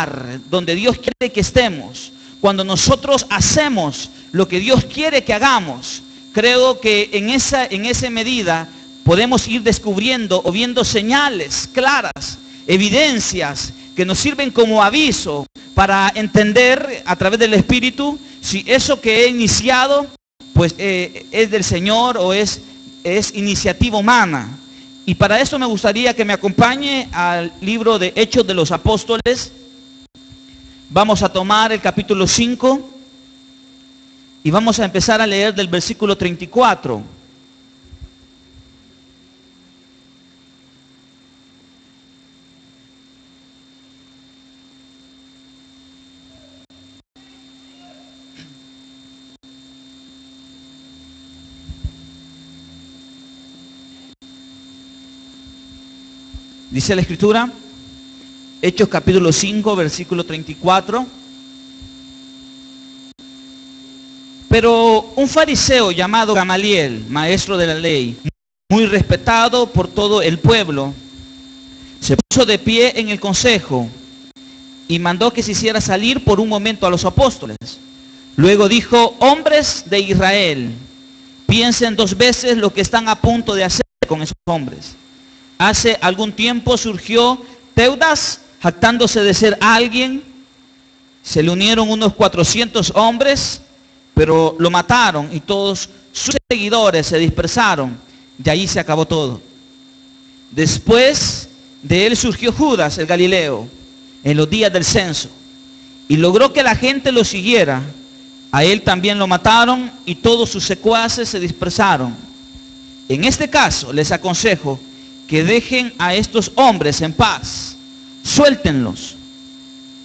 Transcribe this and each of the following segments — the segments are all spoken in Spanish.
lugar donde Dios quiere que estemos, cuando nosotros hacemos lo que Dios quiere que hagamos, creo que en esa medida podemos ir descubriendo o viendo señales claras, evidencias que nos sirven como aviso para entender a través del Espíritu si eso que he iniciado pues es del Señor o es iniciativa humana. Y para eso me gustaría que me acompañe al libro de Hechos de los Apóstoles. Vamos a tomar el capítulo 5 y vamos a empezar a leer del versículo 34. Dice la Escritura, Hechos capítulo 5, versículo 34. Pero un fariseo llamado Gamaliel, maestro de la ley, muy respetado por todo el pueblo, se puso de pie en el consejo y mandó que se hiciera salir por un momento a los apóstoles. Luego dijo: hombres de Israel, piensen dos veces lo que están a punto de hacer con esos hombres. Hace algún tiempo surgió Teudas, jactándose de ser alguien. Se le unieron unos 400 hombres, pero lo mataron y todos sus seguidores se dispersaron. Y ahí se acabó todo. Después de él surgió Judas el Galileo en los días del censo y logró que la gente lo siguiera. A él también lo mataron y todos sus secuaces se dispersaron. En este caso les aconsejo que dejen a estos hombres en paz, suéltenlos.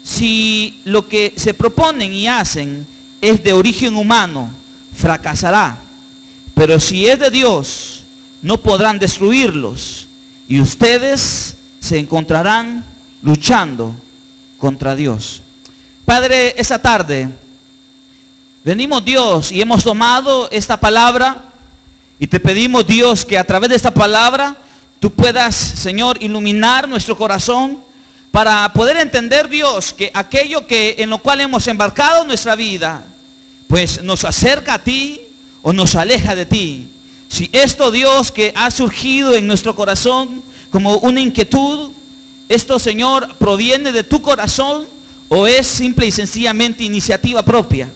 Si lo que se proponen y hacen es de origen humano, fracasará. Pero si es de Dios, no podrán destruirlos. Y ustedes se encontrarán luchando contra Dios. Padre, esta tarde venimos, Dios, y hemos tomado esta palabra. Y te pedimos, Dios, que a través de esta palabra tú puedas, Señor, iluminar nuestro corazón para poder entender, Dios, que aquello en lo cual hemos embarcado nuestra vida, pues nos acerca a ti o nos aleja de ti. Si esto, Dios, que ha surgido en nuestro corazón como una inquietud, esto, Señor, proviene de tu corazón o es simple y sencillamente iniciativa propia.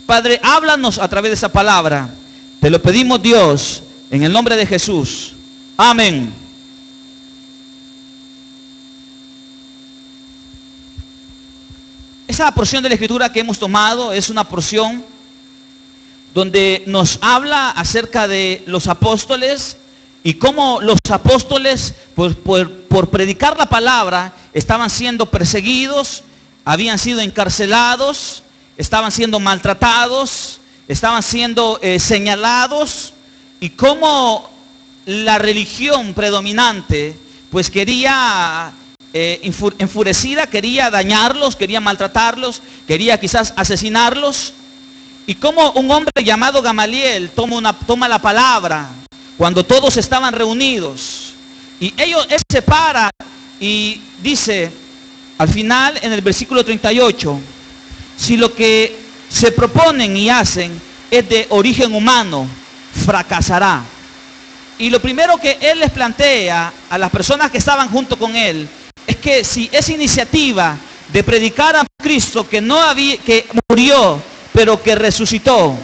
Padre, háblanos a través de esa palabra. Te lo pedimos, Dios, en el nombre de Jesús. Amén. Esa porción de la Escritura que hemos tomado es una porción donde nos habla acerca de los apóstoles y cómo los apóstoles por predicar la palabra estaban siendo perseguidos, habían sido encarcelados, estaban siendo maltratados, estaban siendo señalados, y cómo la religión predominante pues quería enfurecida, quería dañarlos, quería maltratarlos, quería quizás asesinarlos. Y como un hombre llamado Gamaliel toma la palabra cuando todos estaban reunidos, y él se para y dice al final en el versículo 38, si lo que se proponen y hacen es de origen humano, fracasará. Y lo primero que él les plantea a las personas que estaban junto con él es que si esa iniciativa de predicar a Cristo que murió pero que resucitó,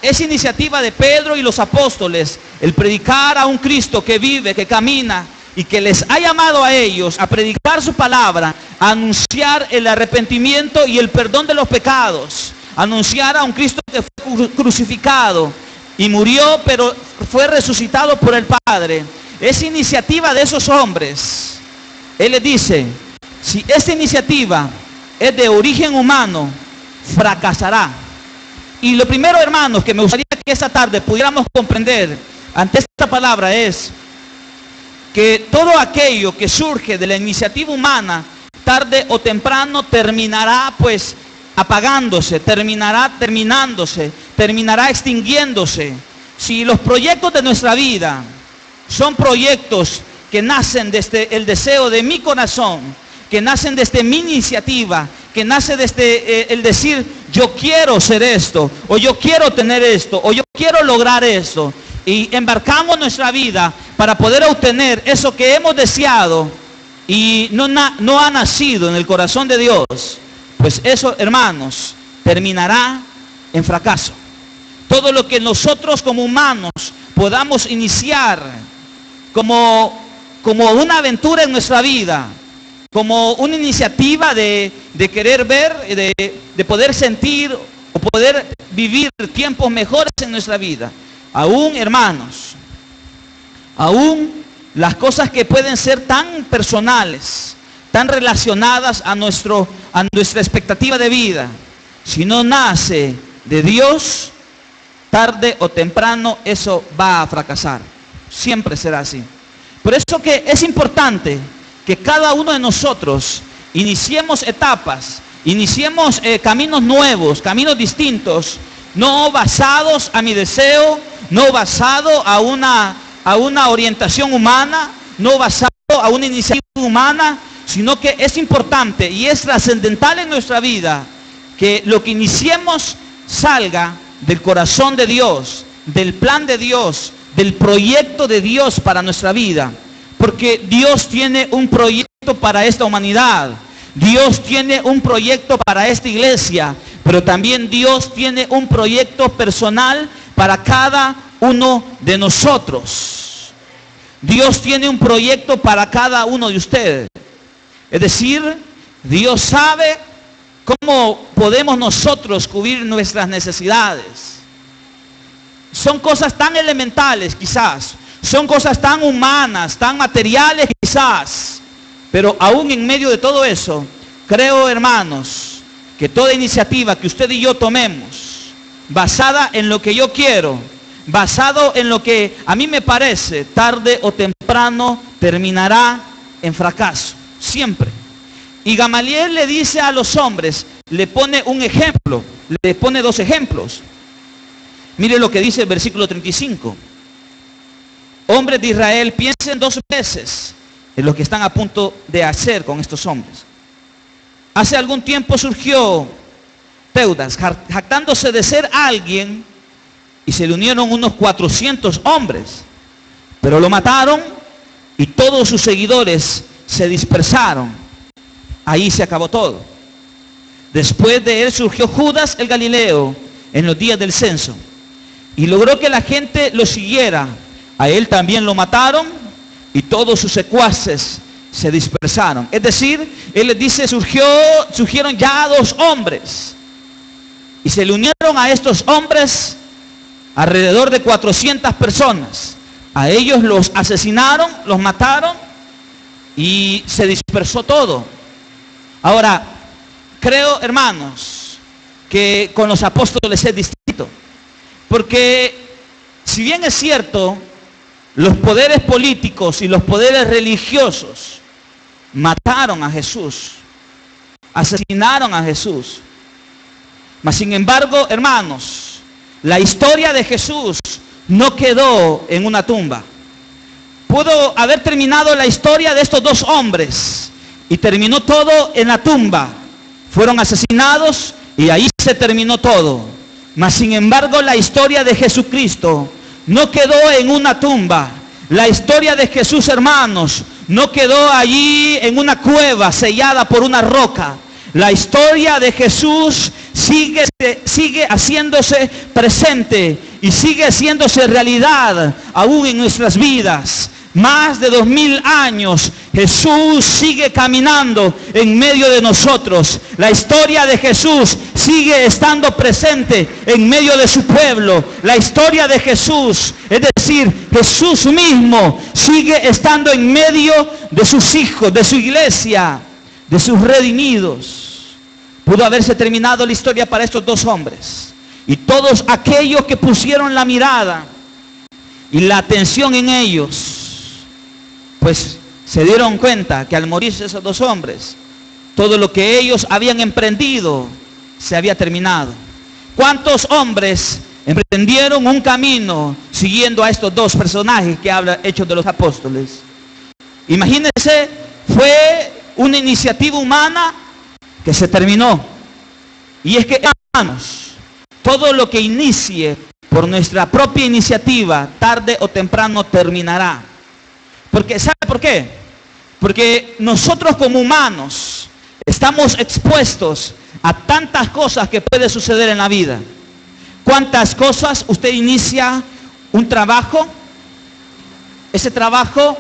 esa iniciativa de Pedro y los apóstoles, el predicar a un Cristo que vive, que camina y que les ha llamado a ellos a predicar su palabra, a anunciar el arrepentimiento y el perdón de los pecados, anunciar a un Cristo que fue crucificado y murió pero fue resucitado por el Padre. Esa iniciativa de esos hombres, él les dice, si esta iniciativa es de origen humano, fracasará. Y lo primero, hermanos, que me gustaría que esta tarde pudiéramos comprender ante esta palabra es que todo aquello que surge de la iniciativa humana, tarde o temprano terminará pues apagándose, terminará terminándose, terminará extinguiéndose. Si los proyectos de nuestra vida son proyectos que nacen desde el deseo de mi corazón, que nacen desde mi iniciativa, que nace desde el decir, yo quiero ser esto, o yo quiero tener esto, o yo quiero lograr esto. Y embarcamos nuestra vida para poder obtener eso que hemos deseado y no ha nacido en el corazón de Dios. Pues eso, hermanos, terminará en fracaso. Todo lo que nosotros como humanos podamos iniciar como una aventura en nuestra vida, como una iniciativa de querer ver, de poder sentir o poder vivir tiempos mejores en nuestra vida. Aún, hermanos, aún las cosas que pueden ser tan personales, tan relacionadas a nuestra expectativa de vida, si no nace de Dios, tarde o temprano eso va a fracasar. Siempre será así. Por eso que es importante que cada uno de nosotros iniciemos etapas, iniciemos caminos nuevos, caminos distintos, no basados a mi deseo, no basado a una orientación humana, no basado a una iniciativa humana, sino que es importante y es trascendental en nuestra vida que lo que iniciemos salga del corazón de Dios, del plan de Dios, del proyecto de Dios para nuestra vida. Porque Dios tiene un proyecto para esta humanidad. Dios tiene un proyecto para esta iglesia. Pero también Dios tiene un proyecto personal para cada uno de nosotros. Dios tiene un proyecto para cada uno de ustedes. Es decir, Dios sabe cómo podemos nosotros cubrir nuestras necesidades. Son cosas tan elementales quizás, son cosas tan humanas, tan materiales quizás, pero aún en medio de todo eso, creo, hermanos, que toda iniciativa que usted y yo tomemos, basada en lo que yo quiero, basado en lo que a mí me parece, tarde o temprano terminará en fracaso, siempre. Y Gamaliel le dice a los hombres, le pone un ejemplo, le pone dos ejemplos. Mire lo que dice el versículo 35. Hombres de Israel, piensen 2 veces en lo que están a punto de hacer con estos hombres. Hace algún tiempo surgió Teudas, jactándose de ser alguien, y se le unieron unos 400 hombres, pero lo mataron y todos sus seguidores se dispersaron. Ahí se acabó todo. Después de él surgió Judas el Galileo en los días del censo y logró que la gente lo siguiera. A él también lo mataron y todos sus secuaces se dispersaron. Es decir, él les dice, surgieron ya 2 hombres y se le unieron a estos hombres alrededor de 400 personas. A ellos los asesinaron, los mataron y se dispersó todo. Ahora, creo, hermanos, que con los apóstoles es distinto. Porque si bien es cierto, los poderes políticos y los poderes religiosos mataron a Jesús, asesinaron a Jesús. Mas sin embargo, hermanos, la historia de Jesús no quedó en una tumba. Pudo haber terminado la historia de estos 2 hombres y terminó todo en la tumba. Fueron asesinados y ahí se terminó todo. Mas sin embargo, la historia de Jesucristo no quedó en una tumba. La historia de Jesús, hermanos, no quedó allí en una cueva sellada por una roca. La historia de Jesús sigue haciéndose presente y sigue haciéndose realidad aún en nuestras vidas. Más de 2000 años, Jesús sigue caminando en medio de nosotros. La historia de Jesús sigue estando presente en medio de su pueblo. La historia de Jesús, es decir, Jesús mismo sigue estando en medio de sus hijos, de su iglesia, de sus redimidos. Pudo haberse terminado la historia para estos 2 hombres. Y todos aquellos que pusieron la mirada y la atención en ellos, pues se dieron cuenta que al morirse esos 2 hombres, todo lo que ellos habían emprendido se había terminado. ¿Cuántos hombres emprendieron un camino siguiendo a estos 2 personajes que habla Hechos de los Apóstoles? Imagínense, fue una iniciativa humana que se terminó. Y es que, hermanos, todo lo que inicie por nuestra propia iniciativa, tarde o temprano terminará. Porque, ¿sabe por qué? Porque nosotros como humanos estamos expuestos a tantas cosas que puede suceder en la vida. ¿Cuántas cosas usted inicia un trabajo? Ese trabajo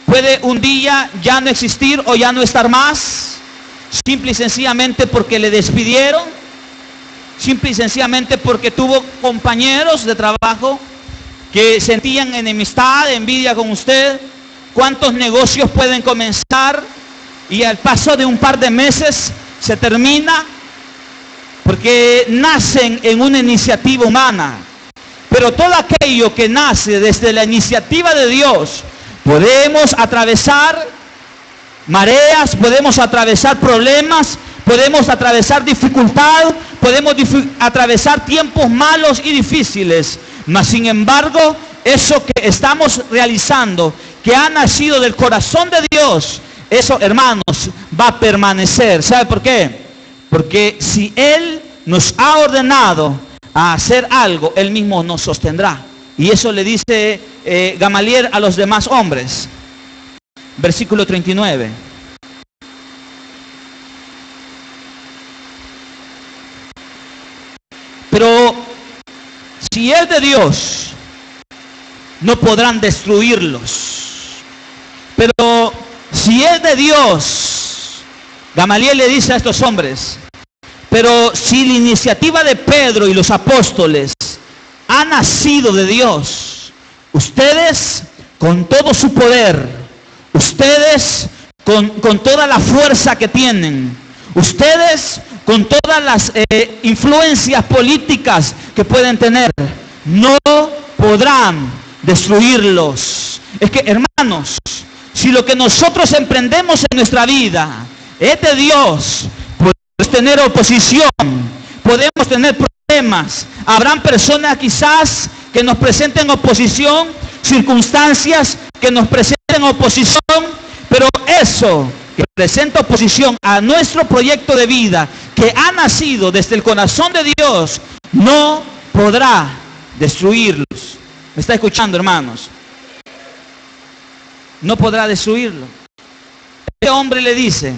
puede un día ya no existir o ya no estar más, simple y sencillamente porque le despidieron, simple y sencillamente porque tuvo compañeros de trabajo que sentían enemistad, envidia con usted. ¿Cuántos negocios pueden comenzar y al paso de un par de meses se termina? Porque nacen en una iniciativa humana. Pero todo aquello que nace desde la iniciativa de Dios, podemos atravesar mareas, podemos atravesar problemas, podemos atravesar dificultad, podemos atravesar tiempos malos y difíciles. Mas sin embargo, eso que estamos realizando, que ha nacido del corazón de Dios, eso, hermanos, va a permanecer. ¿Sabe por qué? Porque si Él nos ha ordenado a hacer algo, Él mismo nos sostendrá. Y eso le dice Gamaliel a los demás hombres. Versículo 39. Pero si es de Dios, no podrán destruirlos. Pero si es de Dios, Gamaliel le dice a estos hombres, pero si la iniciativa de Pedro y los apóstoles ha nacido de Dios, ustedes con todo su poder, ustedes con toda la fuerza que tienen, ustedes con todas las influencias políticas que pueden tener, no podrán destruirlos. Es que, hermanos, si lo que nosotros emprendemos en nuestra vida es de Dios, podemos tener oposición, podemos tener problemas, habrán personas quizás que nos presenten oposición, circunstancias que nos presenten oposición, pero eso que presenta oposición a nuestro proyecto de vida, que ha nacido desde el corazón de Dios, no podrá destruirlos. ¿Me está escuchando, hermanos? No podrá destruirlo. Este hombre le dice,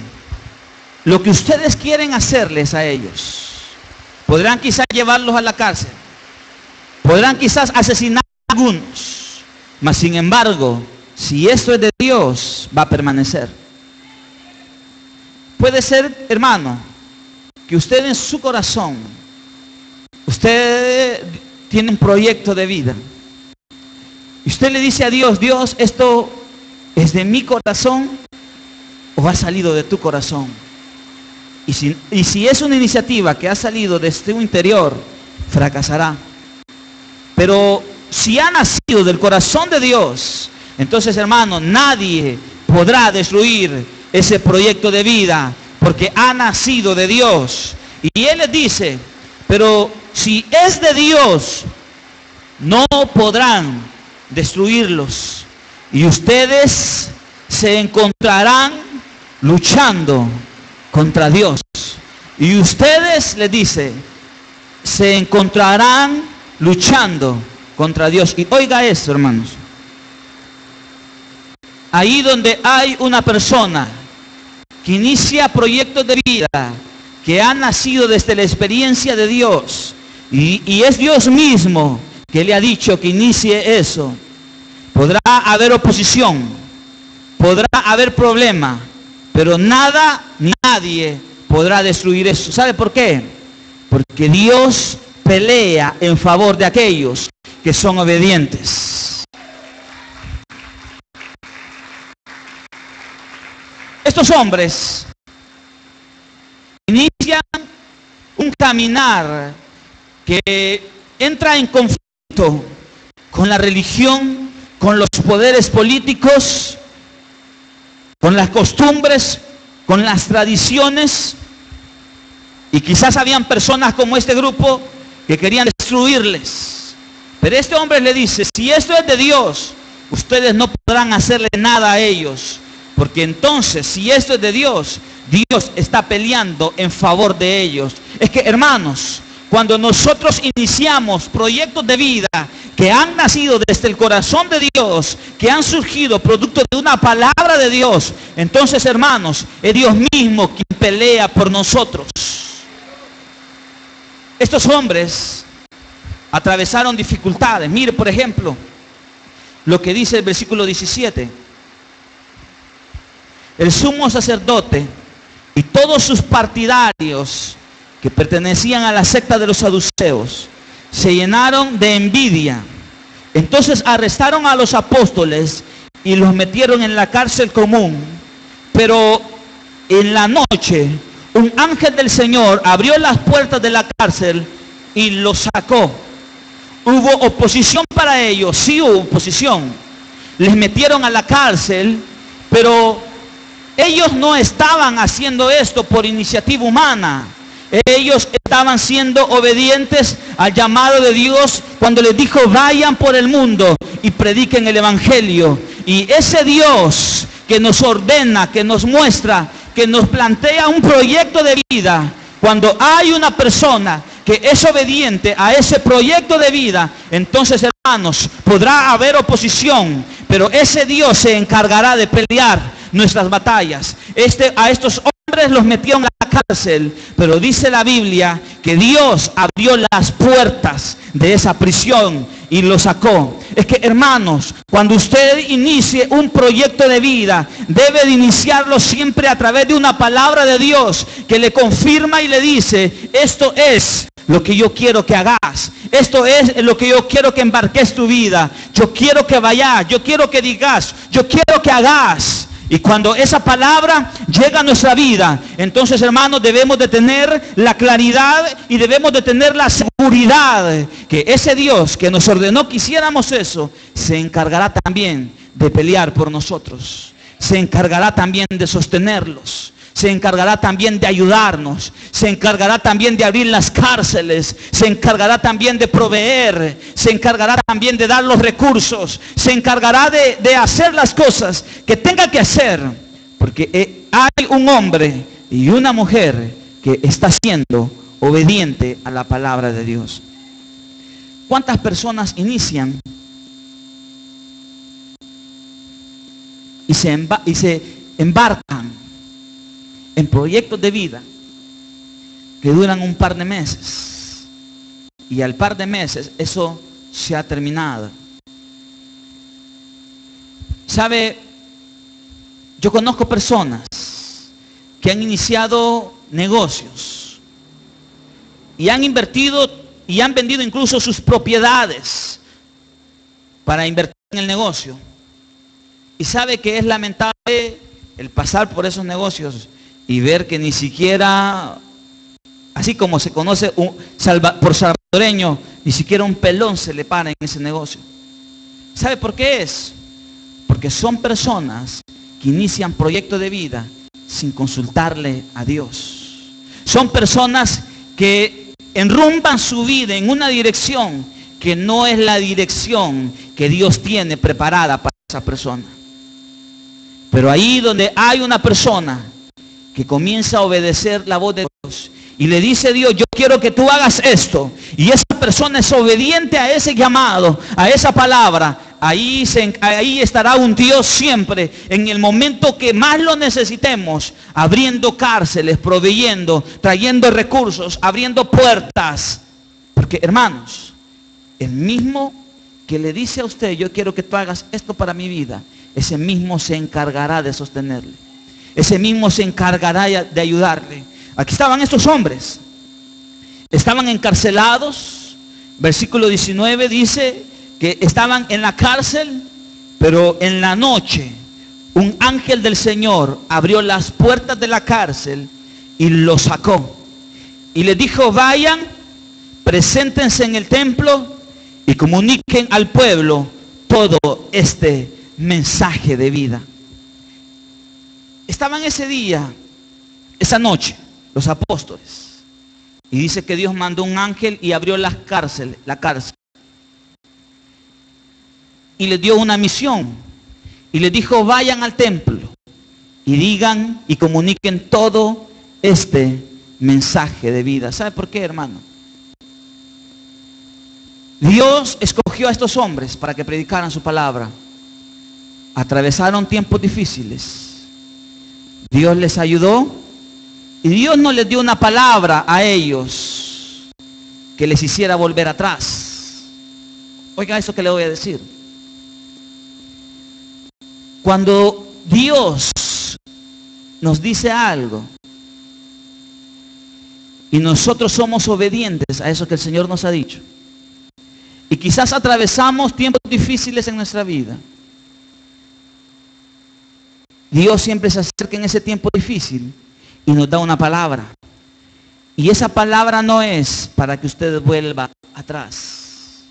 lo que ustedes quieren hacerles a ellos, podrán quizás llevarlos a la cárcel, podrán quizás asesinar a algunos, mas sin embargo, si esto es de Dios, va a permanecer. Puede ser, hermano, que usted en su corazón, usted tiene un proyecto de vida, y usted le dice a Dios, Dios, ¿esto es de mi corazón o ha salido de tu corazón? Y si es una iniciativa que ha salido desde tu interior, fracasará. Pero si ha nacido del corazón de Dios, entonces, hermano, nadie podrá destruir ese proyecto de vida, porque ha nacido de Dios. Y Él les dice, pero si es de Dios, no podrán destruirlos. Y ustedes se encontrarán luchando contra Dios. Y ustedes, les dice, se encontrarán luchando contra Dios. Y oiga esto, hermanos. Ahí donde hay una persona que inicia proyectos de vida, que ha nacido desde la experiencia de Dios, y es Dios mismo que le ha dicho que inicie eso, podrá haber oposición, podrá haber problema, pero nada ni nadie podrá destruir eso. ¿Sabe por qué? Porque Dios pelea en favor de aquellos que son obedientes. Estos hombres inician un caminar que entra en conflicto con la religión, con los poderes políticos, con las costumbres, con las tradiciones. Y quizás habían personas como este grupo que querían destruirles. Pero este hombre le dice, si esto es de Dios, ustedes no podrán hacerle nada a ellos, Porque entonces, si esto es de Dios, Dios está peleando en favor de ellos. Es que, hermanos, cuando nosotros iniciamos proyectos de vida que han nacido desde el corazón de Dios, que han surgido producto de una palabra de Dios, entonces, hermanos, es Dios mismo quien pelea por nosotros. Estos hombres atravesaron dificultades. Mire, por ejemplo, lo que dice el versículo 17. El sumo sacerdote y todos sus partidarios que pertenecían a la secta de los saduceos se llenaron de envidia. Entonces arrestaron a los apóstoles y los metieron en la cárcel común. Pero en la noche un ángel del Señor abrió las puertas de la cárcel y los sacó. Hubo oposición para ellos, sí hubo oposición. Les metieron a la cárcel, pero ellos no estaban haciendo esto por iniciativa humana. Ellos estaban siendo obedientes al llamado de Dios cuando les dijo: vayan por el mundo y prediquen el evangelio. Y ese Dios que nos ordena, que nos muestra, que nos plantea un proyecto de vida, cuando hay una persona que es obediente a ese proyecto de vida, entonces, hermanos, podrá haber oposición, pero ese Dios se encargará de pelear nuestras batallas. A estos hombres los metieron a la cárcel, pero dice la Biblia que Dios abrió las puertas de esa prisión y los sacó. Es que, hermanos, cuando usted inicie un proyecto de vida, debe de iniciarlo siempre a través de una palabra de Dios que le confirma y le dice: esto es lo que yo quiero que hagas, esto es lo que yo quiero que embarques tu vida, yo quiero que vayas, yo quiero que digas, yo quiero que hagas. Y cuando esa palabra llega a nuestra vida, entonces, hermanos, debemos de tener la claridad y debemos de tener la seguridad que ese Dios que nos ordenó que hiciéramos eso, se encargará también de pelear por nosotros, se encargará también de sostenerlos, se encargará también de ayudarnos, se encargará también de abrir las cárceles, se encargará también de proveer, se encargará también de dar los recursos, se encargará de hacer las cosas que tenga que hacer, porque hay un hombre y una mujer que está siendo obediente a la palabra de Dios. ¿Cuántas personas inician y se embarcan en proyectos de vida que duran un par de meses, y al par de meses eso se ha terminado? ¿Sabe? Yo conozco personas que han iniciado negocios y han invertido y han vendido incluso sus propiedades para invertir en el negocio, y sabe que es lamentable el pasar por esos negocios y ver que ni siquiera, así como se conoce por salvadoreño, ni siquiera un pelón se le para en ese negocio. ¿Sabe por qué es? Porque son personas que inician proyectos de vida sin consultarle a Dios. Son personas que enrumban su vida en una dirección que no es la dirección que Dios tiene preparada para esa persona. Pero ahí donde hay una persona que comienza a obedecer la voz de Dios y le dice: Dios, yo quiero que tú hagas esto, y esa persona es obediente a ese llamado, a esa palabra, ahí estará un Dios siempre en el momento que más lo necesitemos, abriendo cárceles, proveyendo, trayendo recursos, abriendo puertas. Porque, hermanos, el mismo que le dice a usted: yo quiero que tú hagas esto para mi vida, ese mismo se encargará de sostenerle, ese mismo se encargará de ayudarle. Aquí estaban estos hombres, estaban encarcelados. Versículo 19 dice que estaban en la cárcel, pero en la noche un ángel del Señor abrió las puertas de la cárcel y los sacó. Y les dijo: vayan, preséntense en el templo y comuniquen al pueblo todo este mensaje de vida. Estaban ese día, esa noche, los apóstoles, y dice que Dios mandó un ángel y abrió la cárcel, y les dio una misión y les dijo: vayan al templo y digan y comuniquen todo este mensaje de vida. ¿Sabe por qué, hermano? Dios escogió a estos hombres para que predicaran su palabra. Atravesaron tiempos difíciles. Dios les ayudó y Dios no les dio una palabra a ellos que les hiciera volver atrás. Oiga eso que le voy a decir. Cuando Dios nos dice algo y nosotros somos obedientes a eso que el Señor nos ha dicho, y quizás atravesamos tiempos difíciles en nuestra vida, Dios siempre se acerca en ese tiempo difícil y nos da una palabra. Y esa palabra no es para que usted vuelva atrás.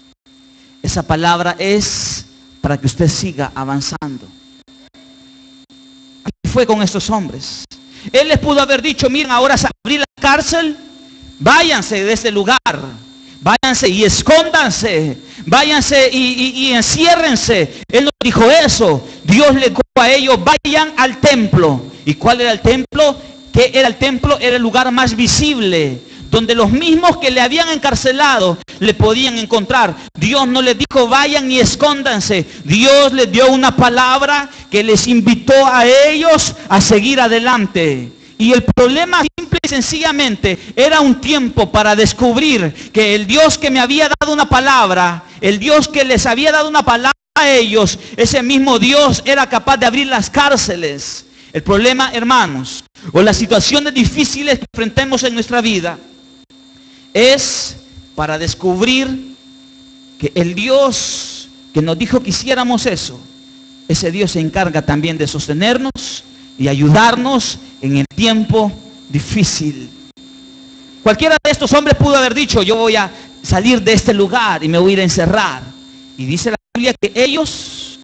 Esa palabra es para que usted siga avanzando. Así fue con estos hombres. Él les pudo haber dicho, miren, ahora abrí la cárcel, váyanse de este lugar, váyanse y escóndanse, váyanse y enciérrense. Él no dijo eso. Dios le dijo a ellos, vayan al templo. ¿Y cuál era el templo? ¿Qué era el templo? Era el lugar más visible, donde los mismos que le habían encarcelado le podían encontrar. Dios no les dijo vayan y escóndanse. Dios les dio una palabra que les invitó a ellos a seguir adelante. Y el problema simple y sencillamente era un tiempo para descubrir que el Dios que me había dado una palabra, el Dios que les había dado una palabra a ellos, ese mismo Dios era capaz de abrir las cárceles. El problema, hermanos, o las situaciones difíciles que enfrentemos en nuestra vida, es para descubrir que el Dios que nos dijo que hiciéramos eso, ese Dios se encarga también de sostenernos y ayudarnos en el tiempo difícil. Cualquiera de estos hombres pudo haber dicho, yo voy a salir de este lugar y me voy a ir a encerrar. Y dice la Biblia que ellos,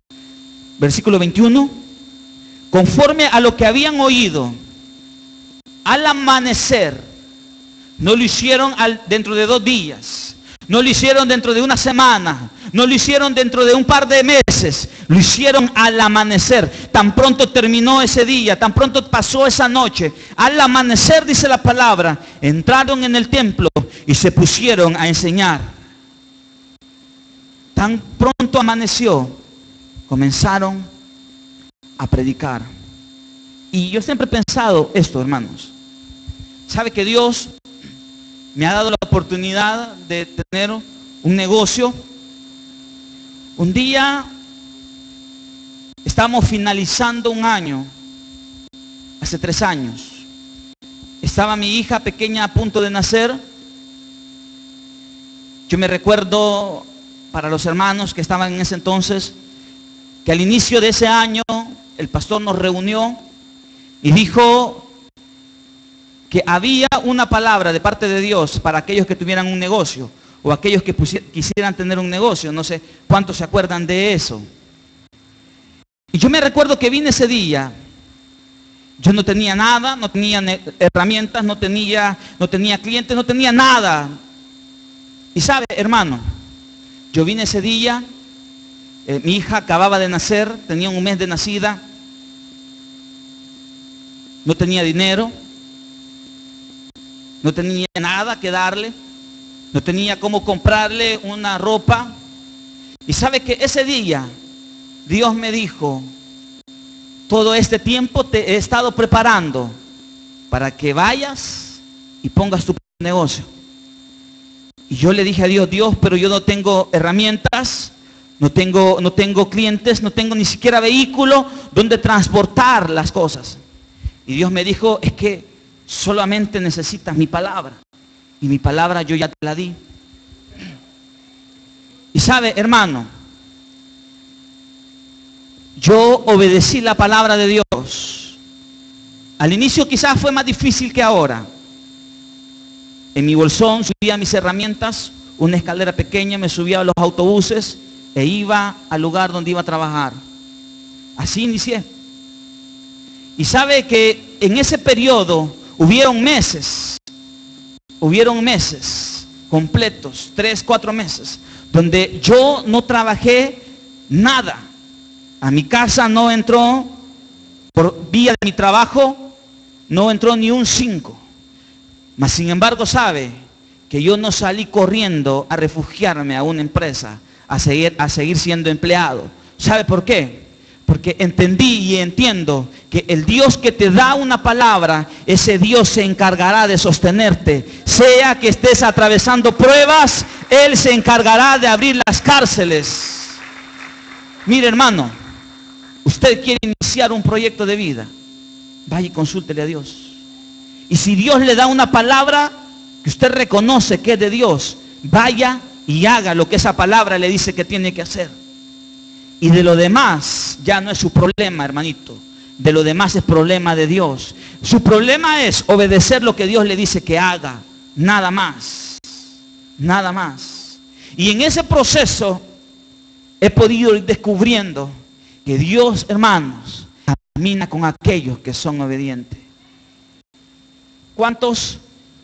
versículo 21, conforme a lo que habían oído, al amanecer, no lo hicieron dentro de 2 días, no lo hicieron dentro de una semana, no lo hicieron dentro de un par de meses, lo hicieron al amanecer. Tan pronto terminó ese día, tan pronto pasó esa noche, al amanecer, dice la palabra, entraron en el templo y se pusieron a enseñar. Tan pronto amaneció, comenzaron a predicar. Y yo siempre he pensado esto, hermanos. ¿Sabe que Dios me ha dado la oportunidad de tener un negocio? Un día estamos finalizando un año, hace 3 años. Estaba mi hija pequeña a punto de nacer. Yo me recuerdo, para los hermanos que estaban en ese entonces, que al inicio de ese año el pastor nos reunió y dijo que había una palabra de parte de Dios para aquellos que tuvieran un negocio o aquellos que quisieran tener un negocio. No sé cuántos se acuerdan de eso. Y yo me recuerdo que vine ese día. Yo no tenía nada, no tenía herramientas, no tenía clientes, no tenía nada. Y sabe, hermano, yo vine ese día, mi hija acababa de nacer, tenía 1 mes de nacida, no tenía dinero, no tenía nada que darle, no tenía cómo comprarle una ropa. Y sabe que ese día Dios me dijo, todo este tiempo te he estado preparando para que vayas y pongas tu negocio. Y yo le dije a Dios, Dios, pero yo no tengo herramientas, no tengo clientes, no tengo ni siquiera vehículo donde transportar las cosas. Y Dios me dijo, es que solamente necesitas mi palabra. Y mi palabra yo ya te la di. Y sabe, hermano, yo obedecí la palabra de Dios. Al inicio quizás fue más difícil que ahora. En mi bolsón subía mis herramientas, una escalera pequeña, me subía a los autobuses e iba al lugar donde iba a trabajar. Así inicié. Y sabe que en ese periodo hubieron meses completos, 3, 4 meses, donde yo no trabajé nada. A mi casa no entró por vía de mi trabajo no entró ni un 5. Mas sin embargo sabe que yo no salí corriendo a refugiarme a una empresa, a seguir siendo empleado. ¿Sabe por qué? Porque entendí y entiendo que el Dios que te da una palabra, ese Dios se encargará de sostenerte. Sea que estés atravesando pruebas, Él se encargará de abrir las cárceles. Mire, hermano, usted quiere iniciar un proyecto de vida, vaya y consúltele a Dios. Y si Dios le da una palabra que usted reconoce que es de Dios, vaya y haga lo que esa palabra le dice que tiene que hacer. Y de lo demás ya no es su problema, hermanito. De lo demás es problema de Dios. Su problema es obedecer lo que Dios le dice que haga. Nada más. Nada más. Y en ese proceso he podido ir descubriendo que Dios, hermanos, camina con aquellos que son obedientes. ¿Cuántos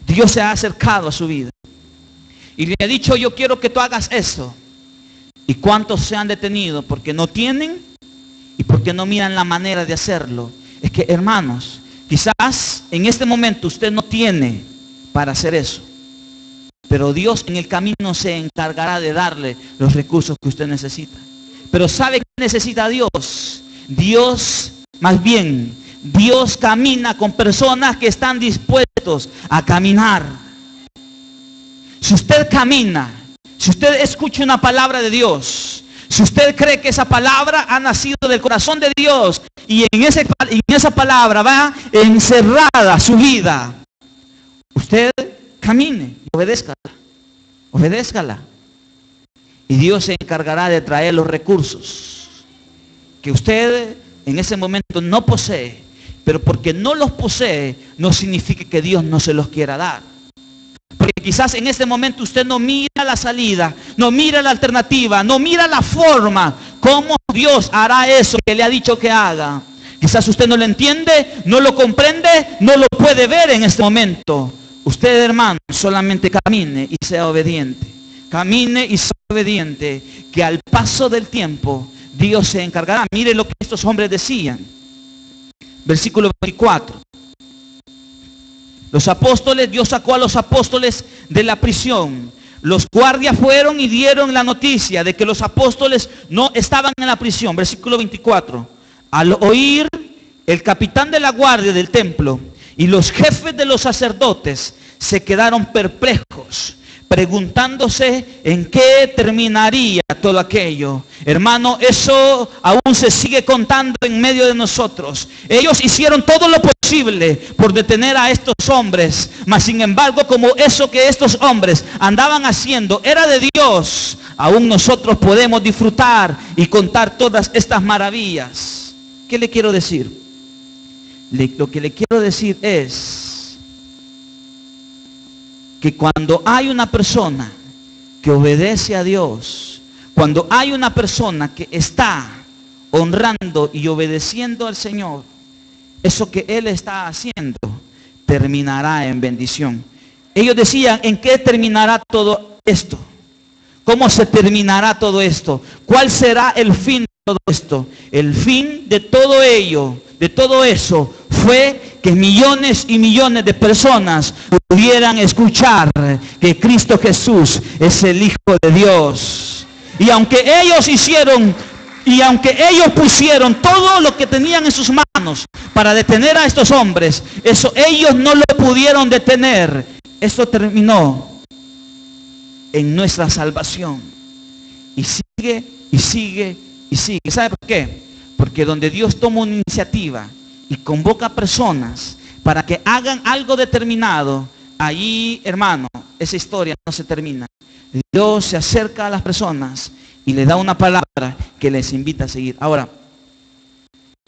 Dios se ha acercado a su vida y le ha dicho: yo quiero que tú hagas esto? ¿Y cuántos se han detenido porque no tienen y porque no miran la manera de hacerlo? Es que, hermanos, quizás en este momento usted no tiene para hacer eso, pero Dios en el camino se encargará de darle los recursos que usted necesita. Pero ¿sabe qué necesita Dios? Dios camina con personas que están dispuestos a caminar. Si usted camina, si usted escucha una palabra de Dios, si usted cree que esa palabra ha nacido del corazón de Dios y en esa palabra va encerrada su vida, usted camine y obedézcala. Y Dios se encargará de traer los recursos que usted en ese momento no posee. Pero porque no los posee, no significa que Dios no se los quiera dar. Porque quizás en este momento usted no mira la salida, no mira la alternativa, no mira la forma, cómo Dios hará eso que le ha dicho que haga. Quizás usted no lo entiende, no lo comprende, no lo puede ver en este momento. Usted, hermano, solamente camine y sea obediente. Camine y sea obediente, que al paso del tiempo Dios se encargará. Mire lo que estos hombres decían. Versículo 24. Dios sacó a los apóstoles de la prisión. Los guardias fueron y dieron la noticia de que los apóstoles no estaban en la prisión. Versículo 24. Al oír el capitán de la guardia del templo y los jefes de los sacerdotes se quedaron perplejos, preguntándose en qué terminaría todo aquello. Hermano, eso aún se sigue contando en medio de nosotros. Ellos hicieron todo lo posible por detener a estos hombres, mas sin embargo, como eso que estos hombres andaban haciendo era de Dios, aún nosotros podemos disfrutar y contar todas estas maravillas. ¿Qué le quiero decir? Lo que le quiero decir es que cuando hay una persona que obedece a Dios, cuando hay una persona que está honrando y obedeciendo al Señor, eso que Él está haciendo terminará en bendición. Ellos decían: ¿en qué terminará todo esto? ¿Cómo se terminará todo esto? ¿Cuál será el fin de todo esto? El fin de todo ello, de todo eso, fue que millones y millones de personas pudieran escuchar que Cristo Jesús es el Hijo de Dios. Y aunque ellos pusieron todo lo que tenían en sus manos para detener a estos hombres, eso ellos no lo pudieron detener. Esto terminó en nuestra salvación. Y sigue, y sigue, y sigue. ¿Sabe por qué? Porque donde Dios toma una iniciativa y convoca personas para que hagan algo determinado, allí, hermano, esa historia no se termina. Dios se acerca a las personas y le da una palabra que les invita a seguir. Ahora,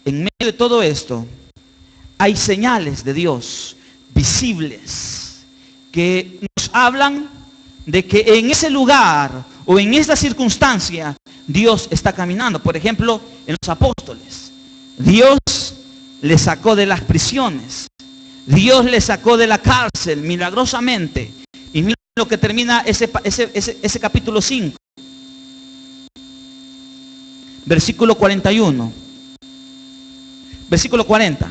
en medio de todo esto, hay señales de Dios visibles que nos hablan de que en ese lugar o en esa circunstancia Dios está caminando. Por ejemplo, en los apóstoles, Dios les sacó de las prisiones, Dios les sacó de la cárcel milagrosamente. Y mira lo que termina ese capítulo 5, versículo 41. Versículo 40.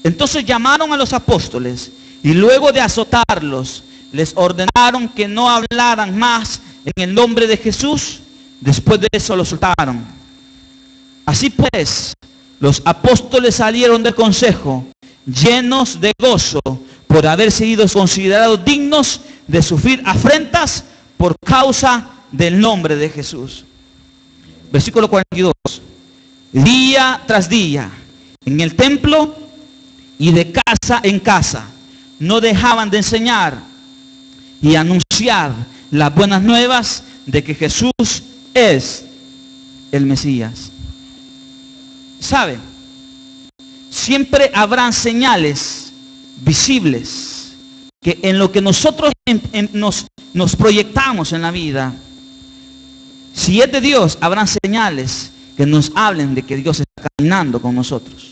Entonces llamaron a los apóstoles y luego de azotarlos, les ordenaron que no hablaran más en el nombre de Jesús. Después de eso los soltaron. Así pues, los apóstoles salieron del consejo llenos de gozo por haber sido considerados dignos de sufrir afrentas por causa del nombre de Jesús. Versículo 42. Día tras día, en el templo y de casa en casa, no dejaban de enseñar y anunciar las buenas nuevas de que Jesús es el Mesías. ¿Sabe? Siempre habrán señales visibles que en lo que nosotros nos proyectamos en la vida, si es de Dios, habrán señales que nos hablen de que Dios está caminando con nosotros.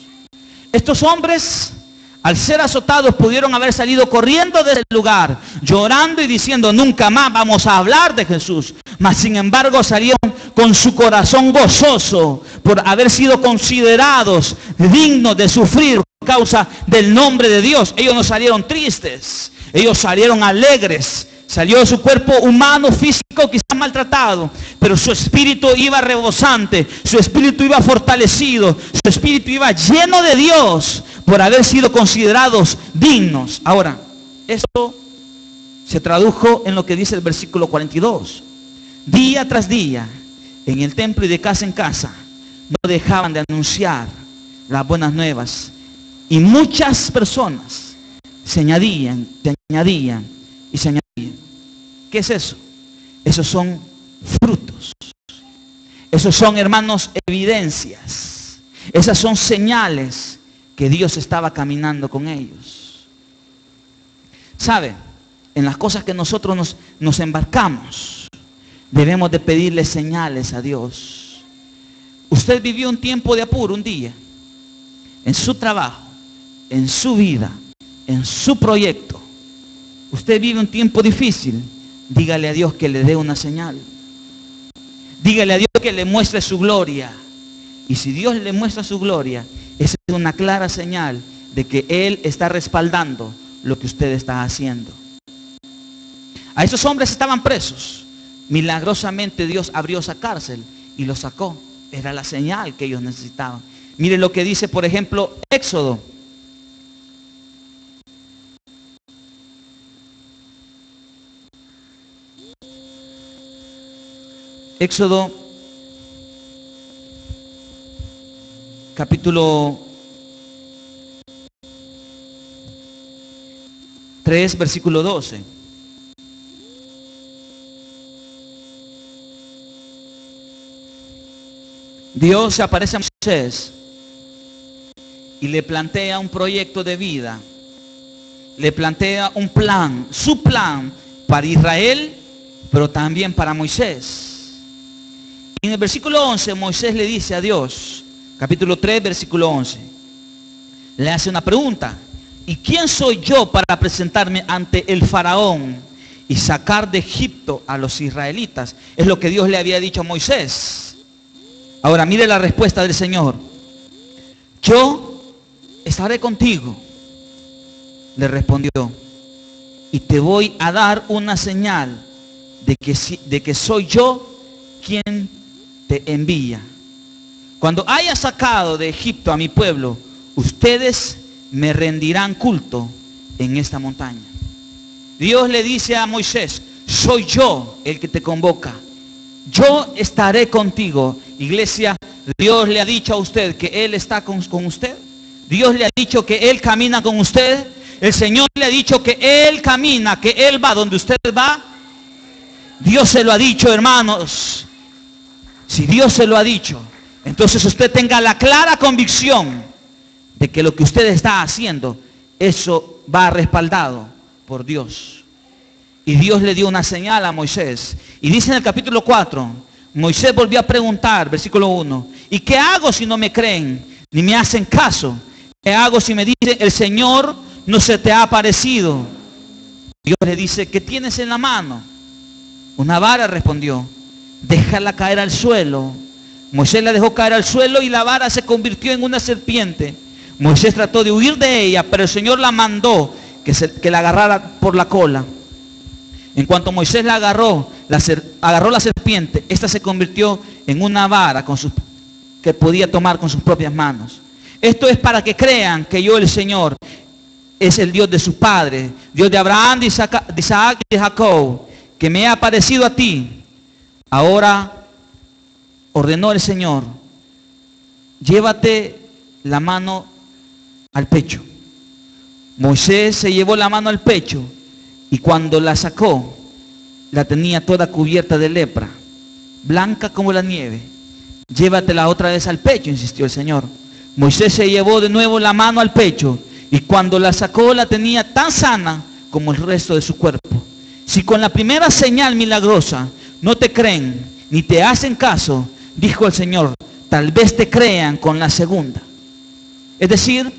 Estos hombres, al ser azotados, pudieron haber salido corriendo del lugar, llorando y diciendo, nunca más vamos a hablar de Jesús. Mas sin embargo salieron con su corazón gozoso por haber sido considerados dignos de sufrir por causa del nombre de Dios. Ellos no salieron tristes, ellos salieron alegres. Salió de su cuerpo humano, físico, quizás maltratado, pero su espíritu iba rebosante, su espíritu iba fortalecido, su espíritu iba lleno de Dios por haber sido considerados dignos. Ahora, esto se tradujo en lo que dice el versículo 42. Día tras día, en el templo y de casa en casa, no dejaban de anunciar las buenas nuevas. Y muchas personas se añadían y se añadían. ¿Qué es eso? Esos son frutos. Esos son, hermanos, evidencias. Esas son señales que Dios estaba caminando con ellos. ¿Sabe? En las cosas que nosotros nos embarcamos, debemos de pedirle señales a Dios. Usted vivió un tiempo de apuro un día, en su trabajo, en su vida, en su proyecto. Usted vive un tiempo difícil. Dígale a Dios que le dé una señal. Dígale a Dios que le muestre su gloria. Y si Dios le muestra su gloria, esa es una clara señal de que Él está respaldando lo que usted está haciendo. A esos hombres estaban presos. Milagrosamente Dios abrió esa cárcel y los sacó. Era la señal que ellos necesitaban. Mire lo que dice, por ejemplo, Éxodo. Éxodo capítulo 3, versículo 12. Dios se aparece a Moisés y le plantea un proyecto de vida. Le plantea un plan, su plan para Israel, pero también para Moisés. En el versículo 11, Moisés le dice a Dios, capítulo 3, versículo 11, le hace una pregunta: ¿y quién soy yo para presentarme ante el faraón y sacar de Egipto a los israelitas? Es lo que Dios le había dicho a Moisés. Ahora mire la respuesta del Señor. Yo estaré contigo, le respondió, y te voy a dar una señal de que soy yo quien te envía. Cuando haya sacado de Egipto a mi pueblo, ustedes me rendirán culto en esta montaña. Dios le dice a Moisés, soy yo el que te convoca. Yo estaré contigo. Iglesia, Dios le ha dicho a usted que Él está con usted. Dios le ha dicho que Él camina con usted. El Señor le ha dicho que Él camina, que Él va donde usted va. Dios se lo ha dicho, hermanos. Si Dios se lo ha dicho, entonces usted tenga la clara convicción de que lo que usted está haciendo, eso va respaldado por Dios. Y Dios le dio una señal a Moisés. Y dice en el capítulo 4, Moisés volvió a preguntar, versículo 1, ¿y qué hago si no me creen, ni me hacen caso? ¿Qué hago si me dice, el Señor no se te ha aparecido? Dios le dice, ¿qué tienes en la mano? Una vara, respondió. Déjala caer al suelo. Moisés la dejó caer al suelo y la vara se convirtió en una serpiente. Moisés trató de huir de ella, pero el Señor la mandó que la agarrara por la cola. En cuanto Moisés la agarró la serpiente, esta se convirtió en una vara que podía tomar con sus propias manos. Esto es para que crean que yo, el Señor, es el Dios de sus padres, Dios de Abraham, de Isaac y de Jacob, que me ha aparecido a ti. Ahora ordenó el Señor, llévate la mano al pecho. Moisés se llevó la mano al pecho y cuando la sacó, la tenía toda cubierta de lepra, blanca como la nieve. Llévatela otra vez al pecho, insistió el Señor. Moisés se llevó de nuevo la mano al pecho y cuando la sacó la tenía tan sana como el resto de su cuerpo. Si con la primera señal milagrosa no te creen ni te hacen caso, dijo el Señor, tal vez te crean con la segunda. Es decir,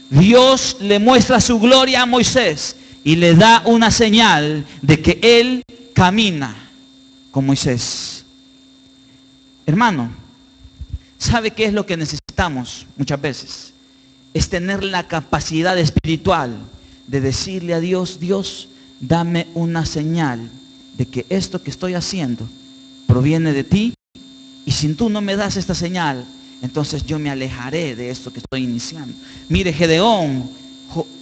Dios le muestra su gloria a Moisés y le da una señal de que él camina con Moisés. Hermano, ¿sabe qué es lo que necesitamos muchas veces? Es tener la capacidad espiritual de decirle a Dios, Dios, dame una señal de que esto que estoy haciendo proviene de ti, y si tú no me das esta señal, entonces yo me alejaré de esto que estoy iniciando. Mire, Gedeón,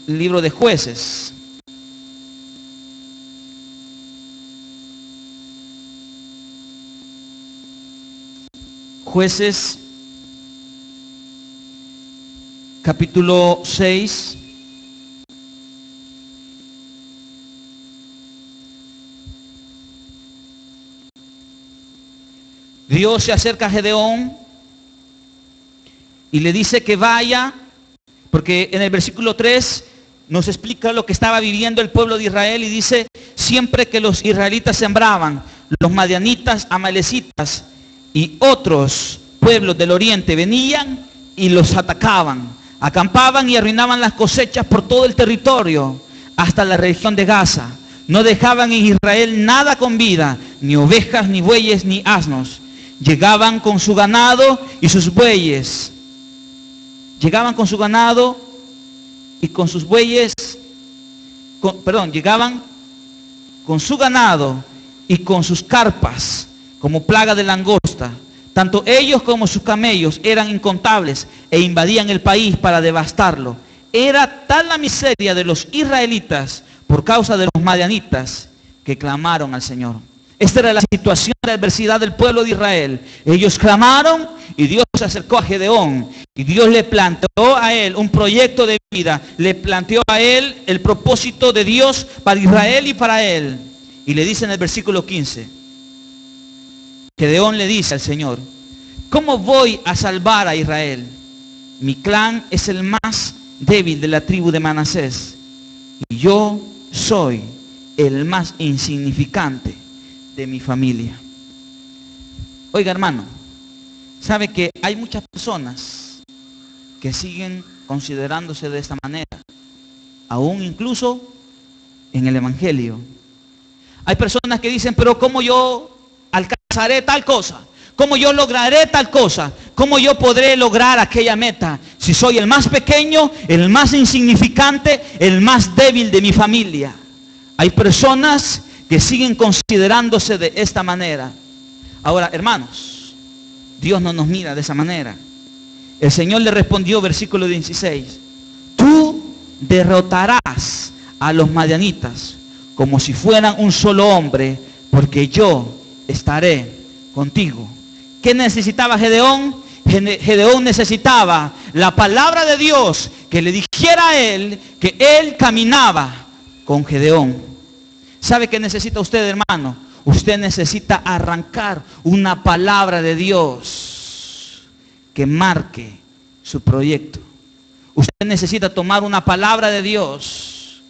libro de Jueces. Jueces, capítulo 6. Dios se acerca a Gedeón y le dice que vaya, porque en el versículo 3 nos explica lo que estaba viviendo el pueblo de Israel y dice, siempre que los israelitas sembraban, los madianitas, amalecitas y otros pueblos del oriente venían y los atacaban, acampaban y arruinaban las cosechas por todo el territorio hasta la región de Gaza. No dejaban en Israel nada con vida, ni ovejas, ni bueyes, ni asnos. Llegaban con su ganado y sus bueyes. Llegaban con su ganado y con sus bueyes. Llegaban con su ganado y con sus carpas como plaga de langosta. Tanto ellos como sus camellos eran incontables e invadían el país para devastarlo. Era tal la miseria de los israelitas por causa de los madianitas que clamaron al Señor. Esta era la situación de adversidad del pueblo de Israel. Ellos clamaron y Dios se acercó a Gedeón y Dios le planteó a él un proyecto de vida. Le planteó a él el propósito de Dios para Israel y para él. Y le dice en el versículo 15, Gedeón le dice al Señor, ¿cómo voy a salvar a Israel? Mi clan es el más débil de la tribu de Manasés y yo soy el más insignificante de mi familia. Oiga, hermano, sabe que hay muchas personas que siguen considerándose de esta manera, aún incluso en el evangelio. Hay personas que dicen, pero ¿cómo yo alcanzaré tal cosa? ¿Cómo yo lograré tal cosa? ¿Cómo yo podré lograr aquella meta? Si soy el más pequeño, el más insignificante, el más débil de mi familia. Hay personas que siguen considerándose de esta manera. Ahora, hermanos, Dios no nos mira de esa manera. El Señor le respondió, versículo 16, tú derrotarás a los madianitas como si fueran un solo hombre, porque yo estaré contigo. ¿Qué necesitaba Gedeón? Gedeón necesitaba la palabra de Dios que le dijera a él que él caminaba con Gedeón. ¿Sabe qué necesita usted, hermano? Usted necesita arrancar una palabra de Dios que marque su proyecto. Usted necesita tomar una palabra de Dios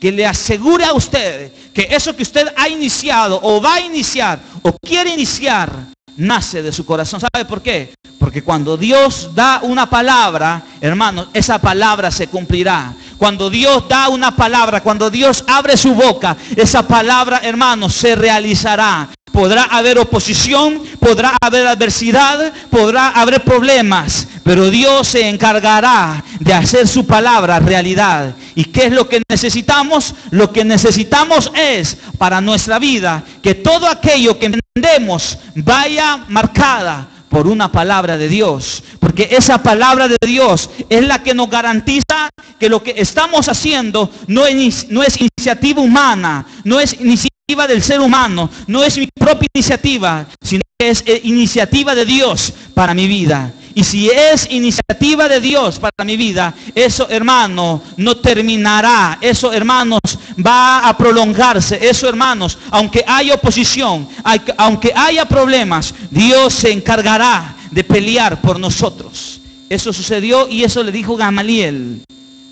que le asegure a usted que eso que usted ha iniciado o va a iniciar o quiere iniciar nace de su corazón. ¿Sabe por qué? Porque cuando Dios da una palabra, hermanos, esa palabra se cumplirá. Cuando Dios da una palabra, cuando Dios abre su boca, esa palabra, hermanos, se realizará. Podrá haber oposición, podrá haber adversidad, podrá haber problemas, pero Dios se encargará de hacer su palabra realidad. ¿Y qué es lo que necesitamos? Lo que necesitamos es para nuestra vida que todo aquello que entendemos vaya marcada por una palabra de Dios, porque esa palabra de Dios es la que nos garantiza que lo que estamos haciendo no es iniciativa humana, no es iniciativa del ser humano, no es mi propia iniciativa, sino que es iniciativa de Dios para mi vida. Y si es iniciativa de Dios para mi vida, eso, hermano, no terminará. Eso, hermanos, va a prolongarse. Eso, hermanos, aunque haya oposición, aunque haya problemas, Dios se encargará de pelear por nosotros. Eso sucedió y eso le dijo Gamaliel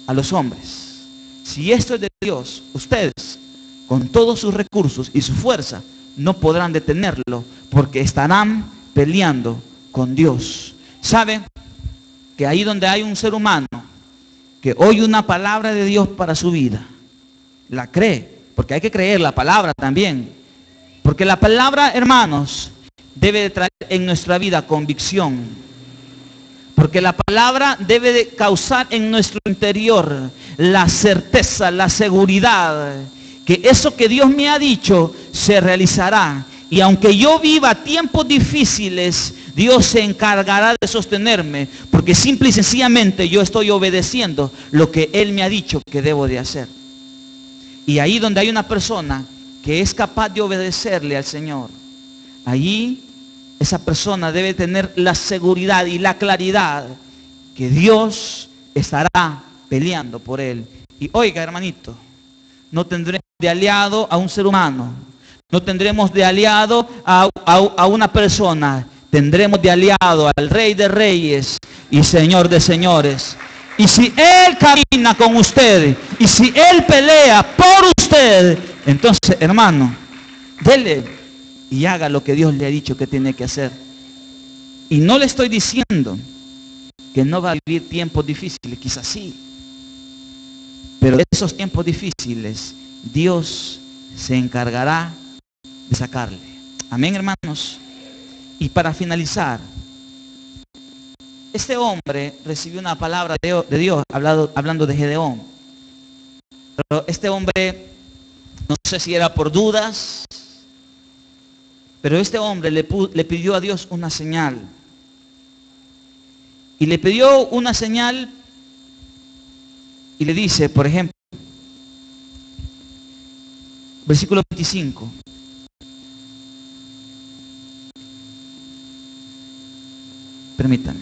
a los hombres. Si esto es de Dios, ustedes, con todos sus recursos y su fuerza, no podrán detenerlo, porque estarán peleando con Dios. ¿Saben? Que ahí donde hay un ser humano que oye una palabra de Dios para su vida, la cree, porque hay que creer la palabra también. Porque la palabra, hermanos, debe de traer en nuestra vida convicción. Porque la palabra debe de causar en nuestro interior la certeza, la seguridad, que eso que Dios me ha dicho se realizará. Y aunque yo viva tiempos difíciles, Dios se encargará de sostenerme, porque simple y sencillamente yo estoy obedeciendo lo que Él me ha dicho que debo de hacer. Y ahí donde hay una persona que es capaz de obedecerle al Señor, allí esa persona debe tener la seguridad y la claridad que Dios estará peleando por él. Y oiga, hermanito, no tendremos de aliado a un ser humano, no tendremos de aliado a una persona, tendremos de aliado al Rey de Reyes y Señor de Señores. Y si Él camina con usted, y si Él pelea por usted, entonces, hermano, dele y haga lo que Dios le ha dicho que tiene que hacer. Y no le estoy diciendo que no va a vivir tiempos difíciles, quizás sí, pero de esos tiempos difíciles Dios se encargará de sacarle. Amén, hermanos. Y para finalizar, este hombre recibió una palabra de Dios hablando de Gedeón. Pero este hombre, no sé si era por dudas, pero este hombre le pidió a Dios una señal. Y le pidió una señal y le dice, por ejemplo, versículo 25. Permítanme.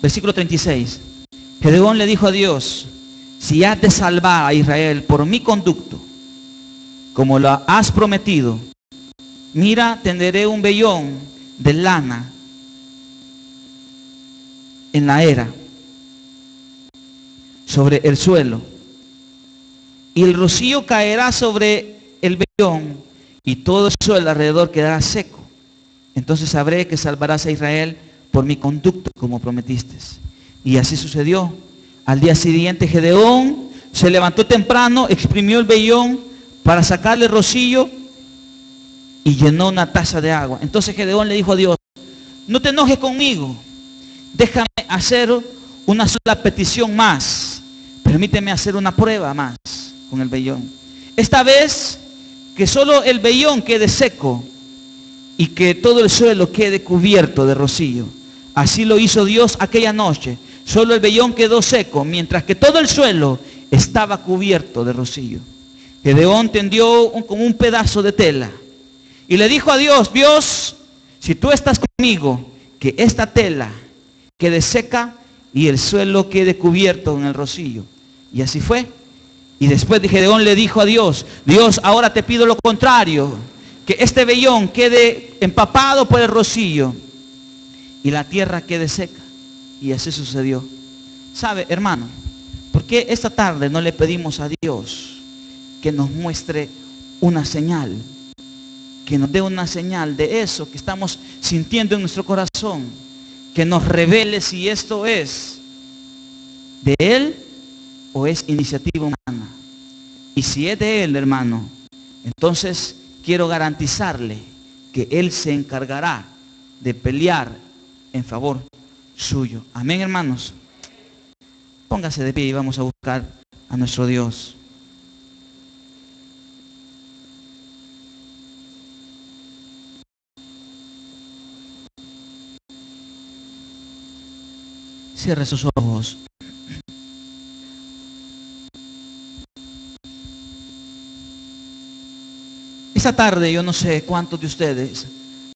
Versículo 36. Gedeón le dijo a Dios, si has de salvar a Israel por mi conducto, como lo has prometido, mira, tenderé un vellón de lana en la era sobre el suelo, y el rocío caerá sobre el vellón, y todo el suelo alrededor quedará seco. Entonces sabré que salvarás a Israel por mi conducto, como prometiste. Y así sucedió. Al día siguiente Gedeón se levantó temprano, exprimió el vellón para sacarle rocío y llenó una taza de agua. Entonces Gedeón le dijo a Dios, no te enojes conmigo, déjame hacer una sola petición más, permíteme hacer una prueba más con el vellón. Esta vez que solo el vellón quede seco y que todo el suelo quede cubierto de rocío. Así lo hizo Dios aquella noche. Solo el vellón quedó seco, mientras que todo el suelo estaba cubierto de rocío. Gedeón tendió con un pedazo de tela y le dijo a Dios, Dios, si tú estás conmigo, que esta tela quede seca y el suelo quede cubierto en el rocío. Y así fue. Y después de Gedeón le dijo a Dios, Dios, ahora te pido lo contrario, que este vellón quede empapado por el rocío y la tierra quede seca. Y así sucedió. ¿Sabe, hermano? ¿Por qué esta tarde no le pedimos a Dios que nos muestre una señal? Que nos dé una señal de eso que estamos sintiendo en nuestro corazón. Que nos revele si esto es de Él o es iniciativa humana. Y si es de Él, hermano, entonces quiero garantizarle que Él se encargará de pelear en favor suyo. Amén, hermanos. Póngase de pie y vamos a buscar a nuestro Dios. Cierre sus ojos. Esta tarde yo no sé cuántos de ustedes